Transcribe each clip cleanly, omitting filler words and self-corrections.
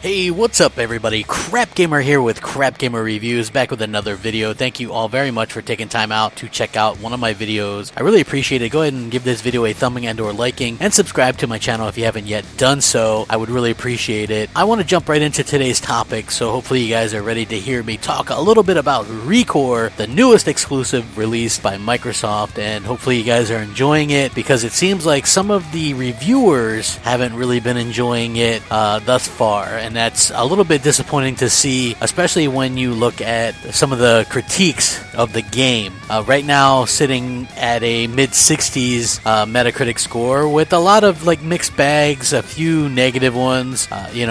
Hey, what's up everybody? Crapgamer here with Crapgamer Reviews, back with another video. Thank you all very much for taking time out to check out one of my videos. I really appreciate it. Go ahead and give this video a thumbing and or liking, and subscribe to my channel if you haven't yet done so. I would really appreciate it. I want to jump right into today's topic, so hopefully you guys are ready to hear me talk a little bit about ReCore, the newest exclusive released by Microsoft, and hopefully you guys are enjoying it, because it seems like some of the reviewers haven't really been enjoying it thus far, and that's a little bit disappointing to see, especially when you look at some of the critiques of the game. Right now, sitting at a mid-60s Metacritic score with a lot of mixed bags, a few negative ones.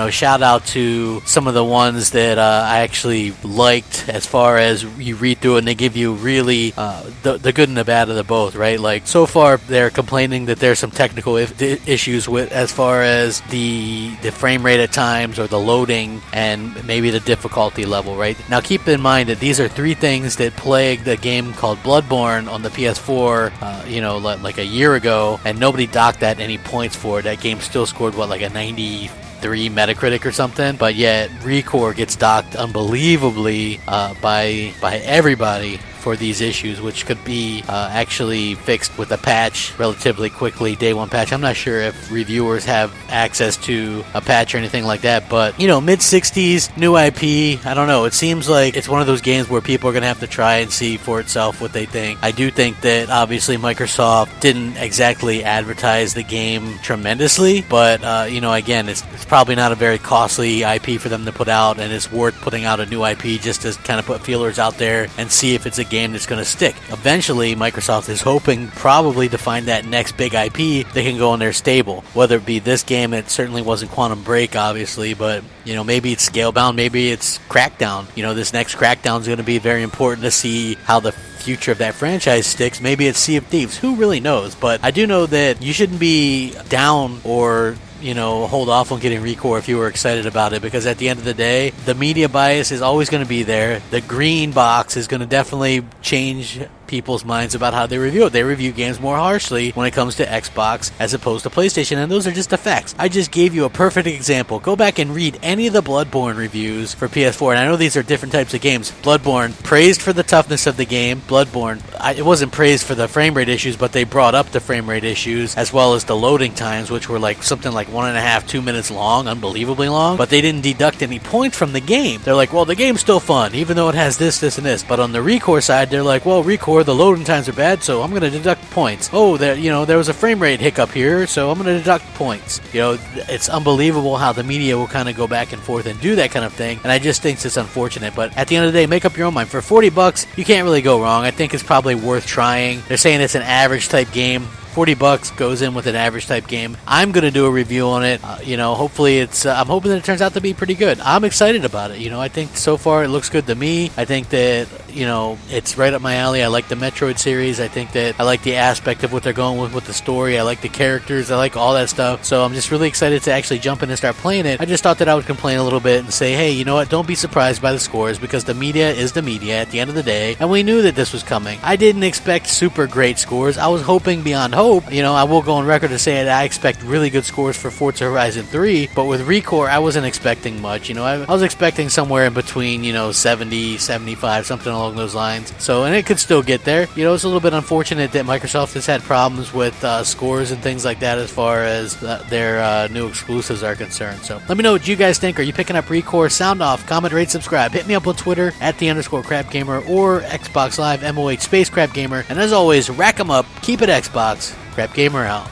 Shout out to some of the ones that I actually liked, as far as you read through it and they give you really the good and the bad of the both, right? Like, so far they're complaining that there's some technical issues with, as far as the frame rate at times, or the loading, and maybe the difficulty level, right? Now keep in mind that these are three things that plagued a game called Bloodborne on the PS4 like a year ago, and nobody docked that any points for it. That game still scored like a 93 Metacritic or something, but yet ReCore gets docked unbelievably by everybody for these issues, which could be actually fixed with a patch relatively quickly, day one patch. I'm not sure if reviewers have access to a patch or anything like that, but mid-60s, new IP, I don't know, it seems like it's one of those games where people are going to have to try and see for itself what they think. I do think that obviously Microsoft didn't exactly advertise the game tremendously, but again, it's probably not a very costly IP for them to put out, and it's worth putting out a new IP just to kind of put feelers out there and see if it's a game that's going to stick. Eventually, Microsoft is hoping probably to find that next big IP they can go in their stable. Whether it be this game, it certainly wasn't Quantum Break, obviously, but maybe it's Scalebound, maybe it's Crackdown. This next Crackdown is going to be very important to see how the future of that franchise sticks. Maybe it's Sea of Thieves. Who really knows? But I do know that you shouldn't be down or hold off on getting ReCore if you were excited about it, because at the end of the day, the media bias is always going to be there. The green box is going to definitely change people's minds about how they review it. They review games more harshly when it comes to Xbox as opposed to PlayStation, and those are just the facts. I just gave you a perfect example. Go back and read any of the Bloodborne reviews for PS4, and I know these are different types of games. Bloodborne, praised for the toughness of the game. Bloodborne, it wasn't praised for the frame rate issues, but they brought up the frame rate issues, as well as the loading times, which were something like 1.5, 2 minutes long, unbelievably long, but they didn't deduct any points from the game. They're like, well, the game's still fun, even though it has this, and this. But on the ReCore side, they're like, well, ReCore, the loading times are bad, so I'm going to deduct points. Oh, there was a frame rate hiccup here, so I'm going to deduct points. It's unbelievable how the media will kind of go back and forth and do that kind of thing, and I just think it's unfortunate. But at the end of the day, make up your own mind. For $40, you can't really go wrong. I think it's probably worth trying. They're saying it's an average type game. $40 goes in with an average type game. I'm going to do a review on it. Hopefully it's, I'm hoping that it turns out to be pretty good. I'm excited about it. I think so far it looks good to me. I think that, it's right up my alley. I like the Metroid series. I think that I like the aspect of what they're going with the story. I like the characters. I like all that stuff. So I'm just really excited to actually jump in and start playing it. I just thought that I would complain a little bit and say, hey, you know what? Don't be surprised by the scores, because the media is the media at the end of the day, and we knew that this was coming. I didn't expect super great scores. I was hoping beyond hope. I will go on record to say that I expect really good scores for Forza Horizon 3, but with ReCore, I wasn't expecting much. I was expecting somewhere in between, 70, 75, something along those lines. So, and it could still get there. It's a little bit unfortunate that Microsoft has had problems with scores and things like that as far as their new exclusives are concerned. So, let me know what you guys think. Are you picking up ReCore? Sound off, comment, rate, subscribe. Hit me up on Twitter at @_Crapgamer or Xbox Live MOH Crapgamer. And as always, rack 'em up, keep it Xbox. Crapgamer out.